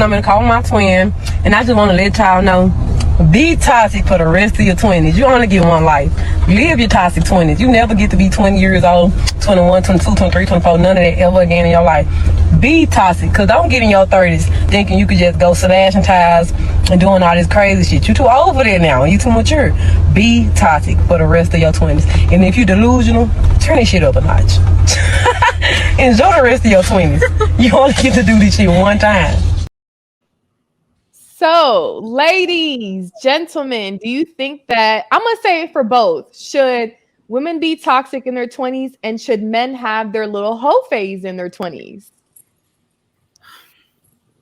I'm gonna call my twin, and I just want to let y'all know, be toxic for the rest of your 20s. You only get one life. Live your toxic 20s. You never get to be 20 years old, 21, 22, 23, 24, none of that ever again in your life. Be toxic, because don't get in your 30s thinking you could just go slashing tires and doing all this crazy shit. You too old for that now. You too mature. Be toxic for the rest of your 20s. And if you delusional, turn this shit up a notch. Enjoy the rest of your 20s. You only get to do this shit one time. So, ladies, gentlemen, do you think that, I'm going to say it for both, should women be toxic in their 20s and should men have their little hoe phase in their 20s?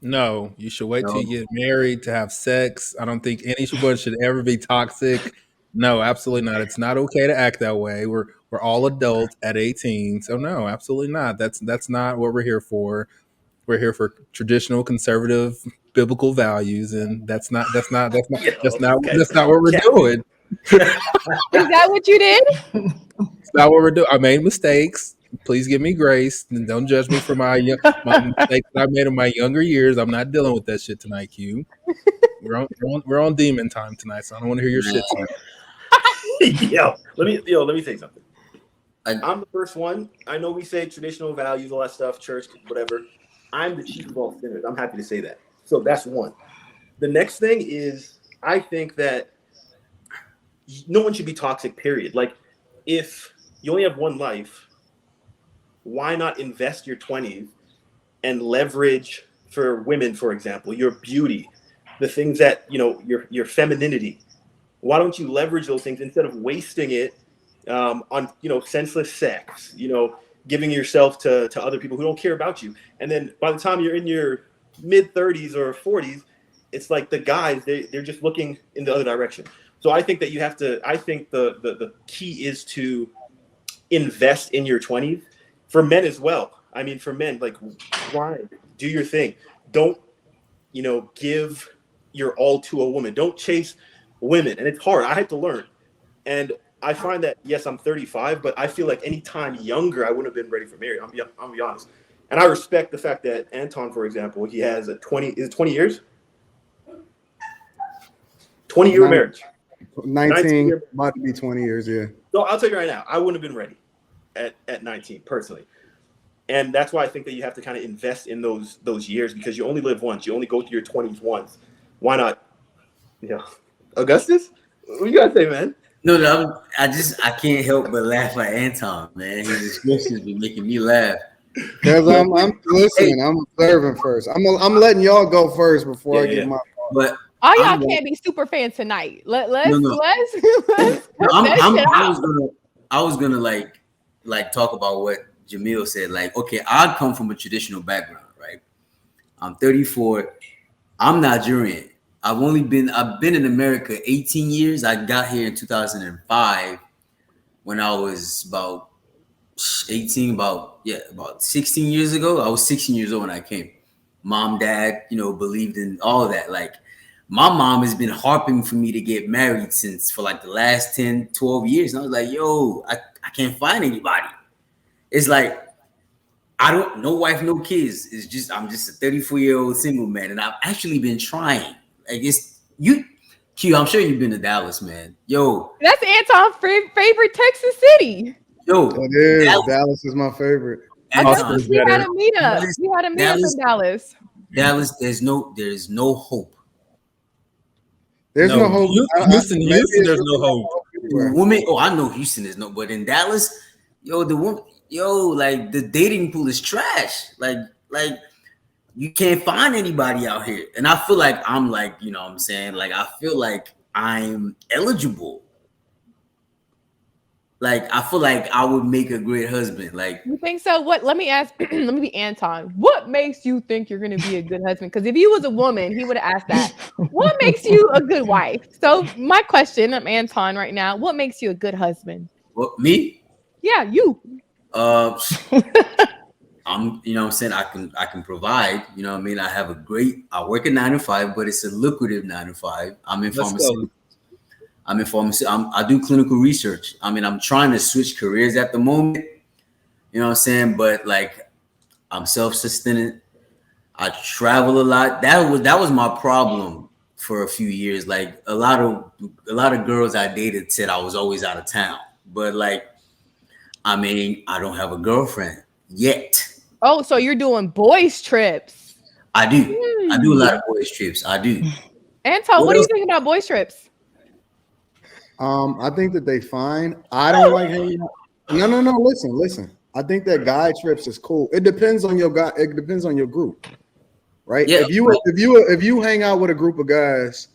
No, you should wait till you get married to have sex. I don't think anyone should ever be toxic. No, absolutely not. It's not okay to act that way. We're all adults at 18. So no, absolutely not. That's not what we're here for. We're here for traditional conservative biblical values, and that's not what we're doing. Is that what you did? It's not what we're doing. I made mistakes. Please give me grace and don't judge me for my mistakes that I made in my younger years. I'm not dealing with that shit tonight, Q. We're on demon time tonight, so I don't want to hear your shit tonight. Let me say something. I'm the first one. I know we say traditional values, all that stuff, church, whatever. I'm the chief of all sinners. I'm happy to say that. So that's one. The next thing is, I think that no one should be toxic, period. Like, if you only have one life, why not invest your 20s and leverage, for women, for example, your beauty, the things that, your femininity. Why don't you leverage those things instead of wasting it on, senseless sex, giving yourself to other people who don't care about you. And then by the time you're in your mid 30s or 40s, it's like the guys, they're just looking in the other direction. So I think that you have to, I think the key is to invest in your 20s for men as well. I mean, for men, like, why? Do your thing. Don't, give your all to a woman. Don't chase women. And it's hard. I had to learn. And I find that, yes, I'm 35, but I feel like any time younger, I wouldn't have been ready for marriage. I'm gonna be honest. And I respect the fact that Anton, for example, he has a 20 years? 20-year marriage. 19, about to be 20 years, yeah. So I'll tell you right now, I wouldn't have been ready at 19, personally. And that's why I think that you have to kind of invest in those years, because you only live once. You only go through your 20s once. Why not? Augustus? What you gotta say, man? No, I can't help but laugh at Anton, man. His expressions be making me laugh. Because I'm listening, I'm observing first. I'm letting y'all go first before I get my part. But all y'all can't be super fans tonight. Let's I was gonna like talk about what Jamil said. Like, okay, I come from a traditional background, right? I'm 34. I'm Nigerian. I've been in America 18 years. I got here in 2005 when I was about 18, about 16 years ago. I was 16 years old when I came. Mom, dad, believed in all of that. Like, my mom has been harping for me to get married for like the last 10, 12 years. And I was like, yo, I can't find anybody. It's like, no wife, no kids. I'm just a 34-year-old single man. And I've actually been trying. I guess Q, I'm sure you've been to Dallas, man. Yo. That's Anton's favorite Texas city. Yo. It is. Dallas is my favorite. We had a meetup. We had a meetup in Dallas. Dallas, there's no hope. There's no hope. Houston, there's no hope. Women, I know Houston is but in Dallas, like the dating pool is trash. Like you can't find anybody out here. And I feel like I'm like, what I'm saying? Like, I feel like I'm eligible. Like, I feel like I would make a great husband. Like, you think so? What? Let me ask. Let me be Anton. What makes you think you're going to be a good husband? Because if you was a woman, he would have asked that. What makes you a good wife? So my question, I'm Anton right now. What makes you a good husband? What, me? Yeah, you. I'm, I'm saying I can provide, I mean? I work a 9 to 5, but it's a lucrative 9 to 5. I'm in pharmacy. I do clinical research. I mean, I'm trying to switch careers at the moment, But like, I'm self-sustained. I travel a lot. That was my problem for a few years. Like a lot of girls I dated said I was always out of town. But like, I mean, I don't have a girlfriend yet. Oh, so you're doing boys trips. I do. I do a lot of boys trips. I do. Anton, what do you think about boys trips? I think that they fine. I don't like hanging out. No. Listen. I think that guy trips is cool. It depends on your guy. It depends on your group, right? Yeah. If you hang out with a group of guys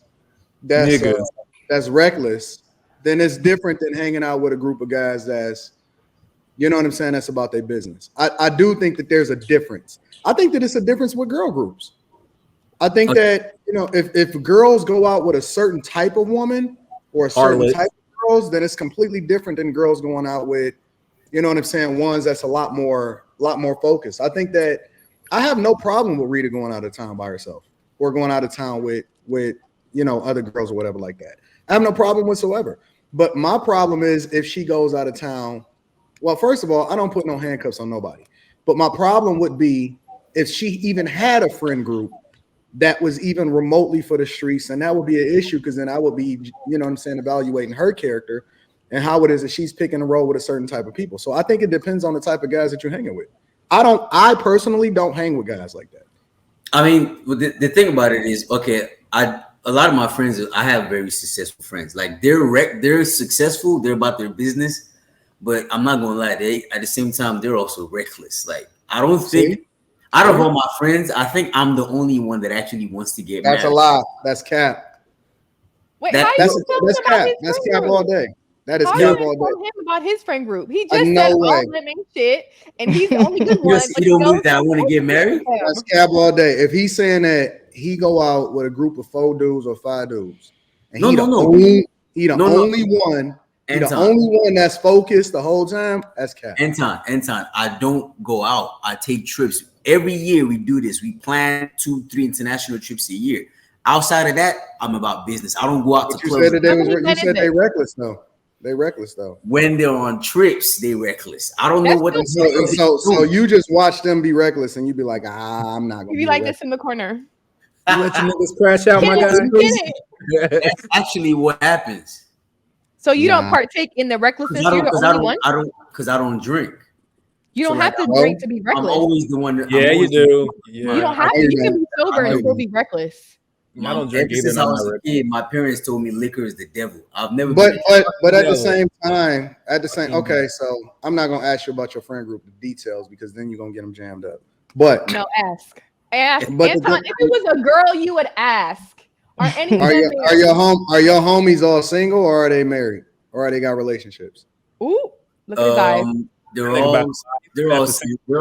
that's reckless, then it's different than hanging out with a group of guys that's, you know what I'm saying, that's about their business. I do think that there's a difference. I think that it's a difference with girl groups. I think that, you know, if girls go out with a certain type of woman or a certain type of girls, then it's completely different than girls going out with, you know what I'm saying, ones that's a lot more focused. I think that I have no problem with Rita going out of town by herself or going out of town with you know, other girls or whatever like that. I have no problem whatsoever. But my problem is if she goes out of town. Well, first of all, I don't put no handcuffs on nobody. But my problem would be if she even had a friend group that was even remotely for the streets, and that would be an issue because then I would be, you know what I'm saying, evaluating her character and how it is that she's picking a role with a certain type of people. So I think it depends on the type of guys that you're hanging with. I personally don't hang with guys like that. I mean, the thing about it is, okay, a lot of my friends, I have very successful friends. Like they're successful, they're about their business, but I'm not gonna lie, at the same time they're also reckless. Like I don't think out of all my friends, I think I'm the only one that actually wants to get married. That's a lie. That's cap. Wait, that's cap. That's cap all day. That is cap all day. Him about his friend group. He just said all them ain't shit, and he's the only good one. You don't mean that I want to get married? That's cap all day. If he's saying that he go out with a group of 4 dudes or 5 dudes, and he the only one. Anton, the only one that's focused the whole time, that's cap. Anton, I don't go out. I take trips. Every year we do this. We plan 2-3 international trips a year. Outside of that, I'm about business. I don't go out to clubs. You said they reckless though. They reckless though. When they're on trips, they reckless. I don't know what they're saying. So you just watch them be reckless and you be like, I'm not gonna be like this in the corner. You let your niggas crash out, my guy. That's actually what happens. So you don't partake in the recklessness. You're the only one? I don't drink. You don't have to drink to be reckless. I'm always the one. Yeah, you do. Yeah. You don't have to. You can be sober and still be reckless. I don't drink either. Since I was a kid, my parents told me liquor is the devil. I've never. But at the same time, okay, so I'm not gonna ask you about your friend group, the details, because then you're gonna get them jammed up. But no, ask. But Anton, if it was a girl, you would ask. Are your homies all single or are they married or are they got relationships? Ooh, look at his eyes. They're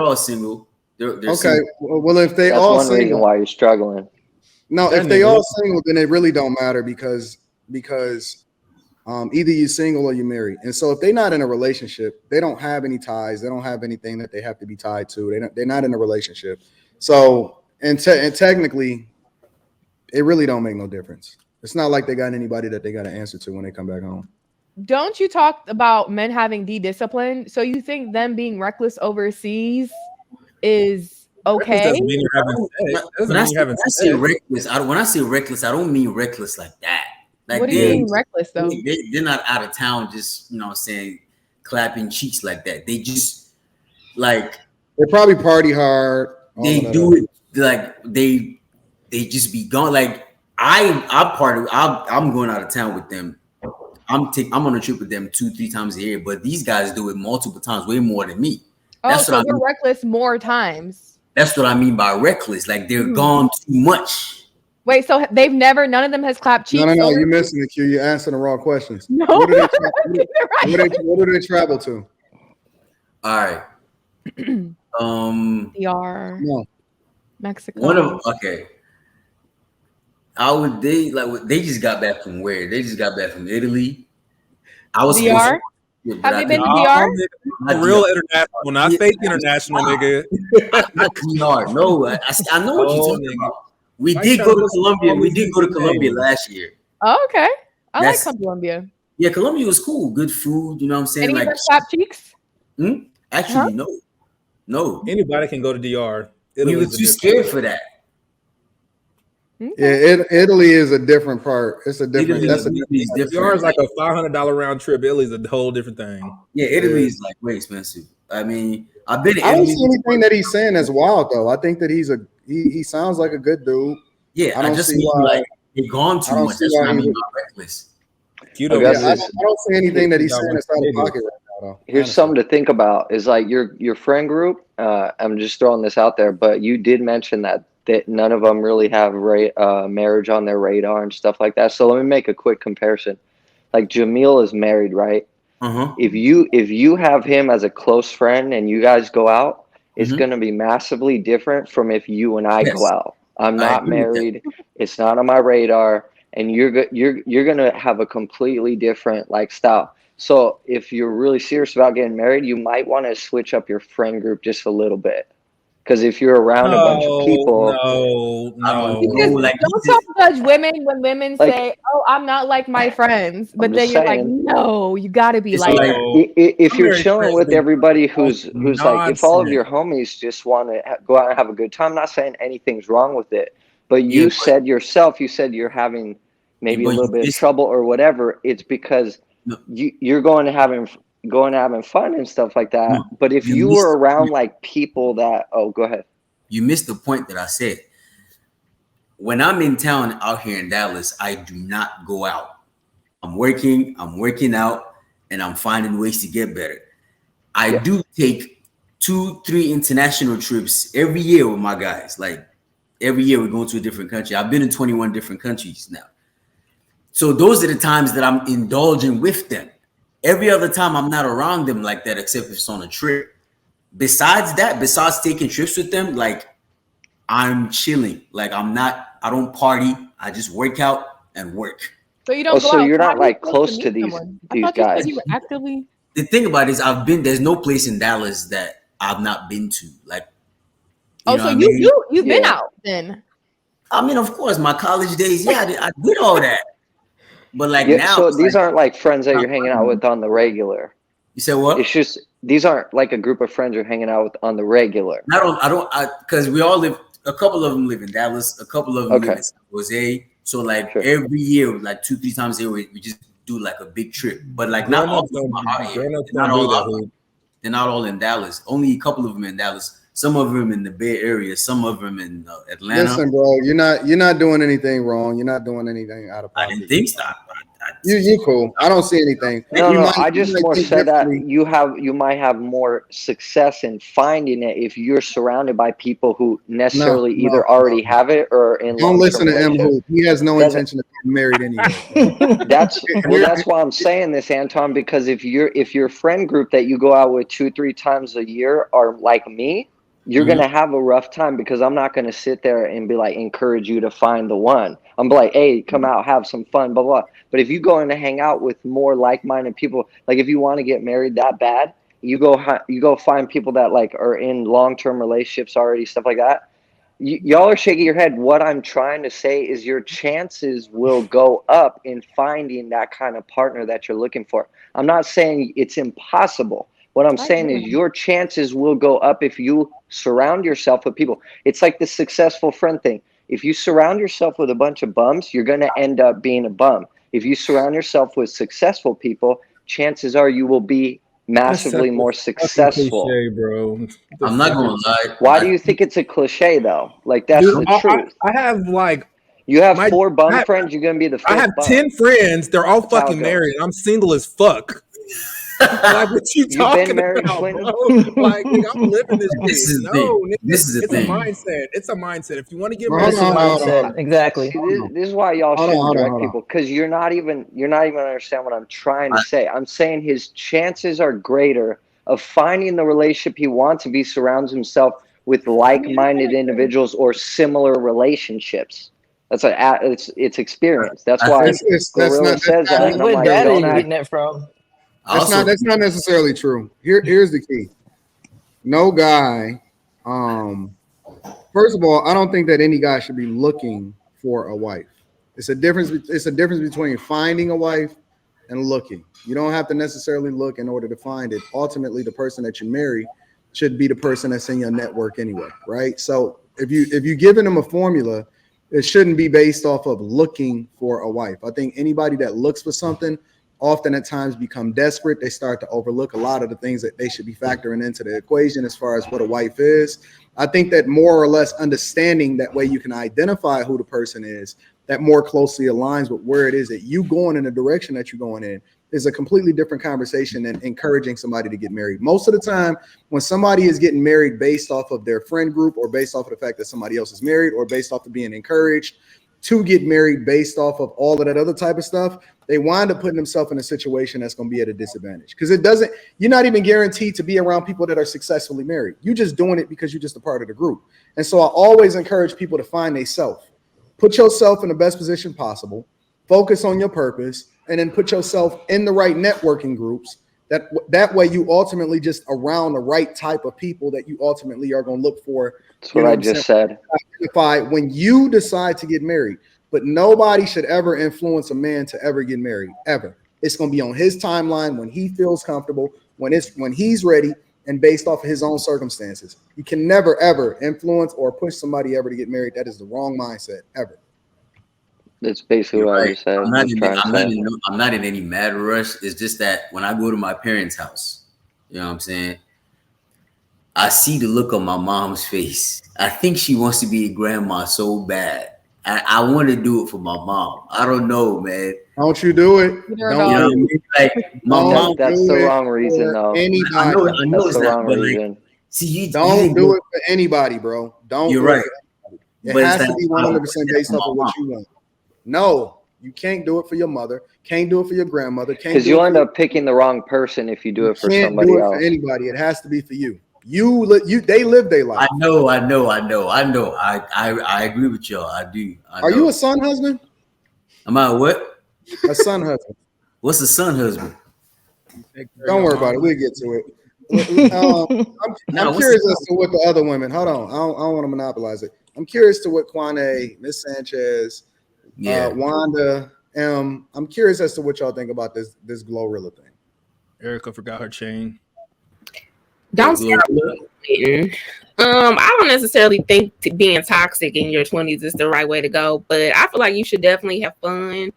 all single. They're okay. Single. Well, if they That's all one single, reason why you're struggling. No, if they all single, then it really don't matter because either you're single or you're married. And so if they're not in a relationship, they don't have any ties. They don't have anything that they have to be tied to. They're not in a relationship. So and technically, it really don't make no difference. It's not like they got anybody that they got to answer to when they come back home. Don't you talk about men having discipline? So you think them being reckless overseas is okay? When I say reckless, I don't mean reckless like that. Like what do you mean reckless though? They're not out of town just, you know what I'm saying, clapping cheeks like that. They just like they probably party hard. They do it like they just be gone. Like I'm going out of town with them. I'm on a trip with them 2-3 times a year, but these guys do it multiple times, way more than me. That's what they're reckless more times. That's what I mean by reckless. Like they're gone too much. Wait, so none of them has clapped cheeks? No, you're missing the cue. You're answering the wrong questions. No. What do they travel to? All right. DR. No. Mexico. They just got back from where? They just got back from Italy. I was DR. Have they been to DR? Real international, not fake international, nigga. Not DR. No, I know what you're talking about. We did go to Colombia. We did go to Colombia last year. Oh, okay. I like Colombia. Yeah, Colombia was cool. Good food. You know what I'm saying? Any like clap cheeks? Actually, no. Anybody can go to DR. We were too scared for that. Yeah, Italy is a different part. It's a different. Italy, That's a Italy is different. Yours like a $500 round trip. Italy's a whole different thing. Yeah, Italy is like way expensive. I mean, I've been to I don't Italy. see anything that he's saying that's wild though. I think that he sounds like a good dude. Yeah, I don't just see mean why. like they've gone I too don't much. see That's why what I he mean would- by reckless. You I don't guess really- I don't see anything that he's saying that's out of Niggas. pocket right now though. Here's honestly. something to think about is like your friend group. I'm just throwing this out there, but you did mention that none of them really have marriage on their radar and stuff like that. So let me make a quick comparison. Like Jamil is married, right? Uh-huh. If you have him as a close friend and you guys go out, it's Mhm. going to be massively different from if you and I go Yes. out. I'm I not agree with that. married. It's not on my radar, and you're going to have a completely different like style. So if you're really serious about getting married, you might want to switch up your friend group just a little bit. Because if you're around a bunch of people, No. Because like don't y'all judge women when women Like- say, "Oh, I'm not like my friends," but I'm then just you're like, saying. "No, you got to be It's like like- her." if you're Married chilling friends with been everybody who's like, if all of nonsense. your homies just want to go out and have a good time, I'm not saying anything's wrong with it, but you Yeah, but- said yourself, you said you're having maybe Yeah, a but little you bit of missed- trouble or whatever. It's because No. you're going to having fun and stuff like that. No, But if you you missed were the around point. like people that, oh, go ahead. You missed the point that I said. When I'm in town out here in Dallas, I do not go out. I'm working out, and I'm finding ways to get better. I do take 2-3 international trips every year with my guys. Like every year we're going to a different country. I've been in 21 different countries now. So those are the times that I'm indulging with them. Every other time I'm not around them like that, except if it's on a trip. Besides taking trips with them, like I'm chilling. Like I don't party. I just work out and work. So you don't go So out. you're How not do you like supposed close meet to these someone? I thought guys. you said you were actively. The thing about it is there's no place in Dallas that I've not been to. Like, Oh, know so what I mean? you've been Yeah. out then. I mean, of course, my college days, yeah, I did all that. But like Yeah, now, so it's these like, aren't like friends that not you're hanging out with on the regular. you said what? It's just these aren't like a group of friends you're hanging out with on the regular. Because we all live. A couple of them live in Dallas. A couple of them Okay. live in San Jose. So like Sure. every year, like 2-3 times a year, we just do like a big trip. But like not all of them are out here. They're not all in Dallas. Only a couple of them in Dallas. Some of them in the Bay Area. Some of them in Atlanta. Listen, bro, you're not doing anything wrong. You're not doing anything out of I pocket. didn't think so. You cool. I don't see anything. No, I just more think said that differently. you might have more success in finding it if you're surrounded by people who necessarily No, either already have it or in Don't listen to long-term M. Hoop. He has no Doesn't- intention of getting married anyway. That's why I'm saying this, Anton, because if your friend group that you go out with 2-3 times a year are like me, you're Mhm. gonna have a rough time because I'm not gonna sit there and be like encourage you to find the one. I'm like, hey, come out, have some fun, blah blah. But if you go in to hang out with more like-minded people, like if you want to get married that bad, you go find people that like are in long-term relationships already, stuff like that. Y'all are shaking your head. What I'm trying to say is your chances will go up in finding that kind of partner that you're looking for. I'm not saying it's impossible. What I'm saying is your chances will go up if you surround yourself with people. It's like the successful friend thing. If you surround yourself with a bunch of bums, you're going to end up being a bum. If you surround yourself with successful people, chances are you will be massively more successful. Cliche, bro. I'm not gonna lie. Why do you think it's a cliche though? Like that's Dude, the truth. I have like You have 4 bum friends, you're gonna be the 5th I have bum. 10 friends. They're all That's how it fucking goes. married. I'm single as fuck. Like what you You've talking been married, about, Quentin? bro? Like nigga, I'm living this This shit. is the No, thing. nigga, This is the it's thing. a mindset. It's a mindset. If you want to get Hold married, on, hold on. Mindset, exactly. See, this is why y'all Hold on, shouldn't hold on, direct hold on. people because you're not even understand what I'm trying to say. I'm saying his chances are greater of finding the relationship he wants if he surrounds himself with like-minded individuals or similar relationships. That's it's experience. That's why Glorilla says that. Like, And I'm what like, data are don't you act. getting that from? That's not necessarily true. Here's the key. No guy. First of all, I don't think that any guy should be looking for a wife. It's a difference. It's a difference between finding a wife and looking. You don't have to necessarily look in order to find it. Ultimately, the person that you marry should be the person that's in your network anyway, right? So if you're giving them a formula, it shouldn't be based off of looking for a wife. I think anybody that looks for something often at times become desperate. They start to overlook a lot of the things that they should be factoring into the equation as far as what a wife is. I think that more or less understanding that way you can identify who the person is, that more closely aligns with where it is that you going in the direction that you're going in, is a completely different conversation than encouraging somebody to get married. Most of the time, when somebody is getting married based off of their friend group or based off of the fact that somebody else is married or based off of being encouraged to get married based off of all of that other type of stuff, they wind up putting themselves in a situation that's going to be at a disadvantage, because you're not even guaranteed to be around people that are successfully married. You're just doing it because you're just a part of the group. And so I always encourage people to find themselves. Put yourself in the best position possible, focus on your purpose, and then put yourself in the right networking groups. That way you ultimately just around the right type of people that you ultimately are going to look for. That's what I just said. When you decide to get married, but nobody should ever influence a man to ever get married, ever. It's going to be on his timeline when he feels comfortable, when he's ready, and based off of his own circumstances. You can never, ever influence or push somebody ever to get married. That is the wrong mindset, ever. That's basically what I just said. I'm not in any mad rush. It's just that when I go to my parents' house, you know what I'm saying, I see the look on my mom's face. I think she wants to be a grandma so bad. I want to do it for my mom. I don't know, man. Don't you do it? Like my mom. That's the wrong reason, though. Anybody. I know that's the wrong reason. Like, see, don't do it for anybody, bro. Don't. You're right. It has to be 100% based off of what you want. No, you can't do it for your mother. Can't do it for your grandmother. Because you'll end up picking the wrong person if you do it for somebody else. Can't do it for anybody. It has to be for you. They live their life. I know. I agree with y'all. I do. Are you a son husband? Am I what? A son husband. What's a son husband? Don't worry about it. We'll get to it. I'm curious as to what the other women. Hold on. I don't want to monopolize it. I'm curious to what Kwane, Miss Sanchez, Wanda, I'm curious as to what y'all think about this Glorilla thing. Erica forgot her chain. Don't start I don't necessarily think being toxic in your 20s is the right way to go, but I feel like you should definitely have fun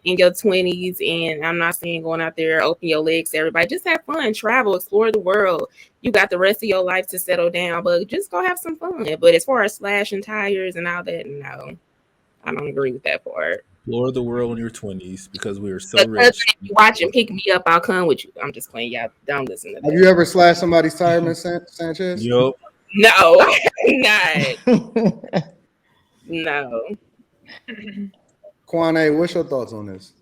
in your 20s. And I'm not saying going out there, open your legs to everybody. Just have fun, travel, explore the world. You got the rest of your life to settle down, but just go have some fun. But as far as slashing tires and all that, no, I don't agree with that part. Explore the world in your 20s because we are so rich. If you watch and pick me up, I'll come with you. I'm just playing. Y'all don't listen to that. Have you ever slashed somebody's tire, Miss Sanchez? Yup. No, not. No. Kwane, what's your thoughts on this?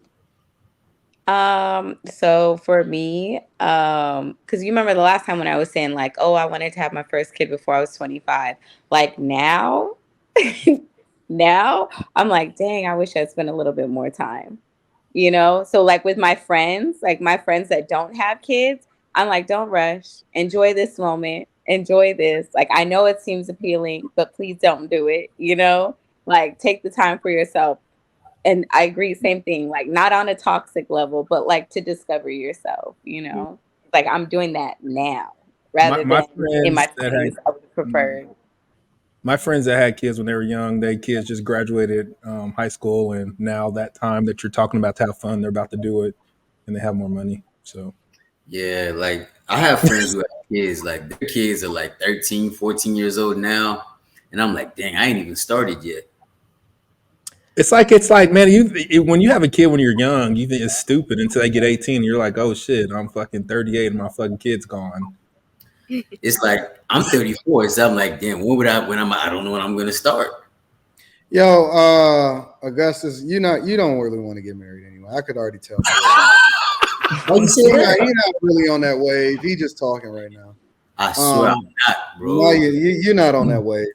So for me, because you remember the last time when I was saying like, oh, I wanted to have my first kid before I was 25. Like now, now I'm like, dang, I wish I'd spent a little bit more time, you know? So like with my friends, like my friends that don't have kids, I'm like, don't rush, enjoy this moment, enjoy this. Like, I know it seems appealing, but please don't do it, you know? Like take the time for yourself. And I agree, same thing, like not on a toxic level, but like to discover yourself, you know? Like I'm doing that now rather than in my 20s, I would have preferred. My friends that had kids when they were young, their kids just graduated high school, and now that time that you're talking about to have fun, they're about to do it, and they have more money. So, yeah, like I have friends who have kids, like their kids are like 13, 14 years old now, and I'm like, dang, I ain't even started yet. It's like, man, when you have a kid when you're young, you think it's stupid until they get 18, and you're like, oh shit, I'm fucking 38 and my fucking kid's gone. It's like I'm 34, so I'm like, damn, I don't know when I'm gonna start. Yo, Augustus, you don't really want to get married anyway. I could already tell. You're not really on that wave. He just talking right now. I swear I'm not, bro. No, you're not on that wave.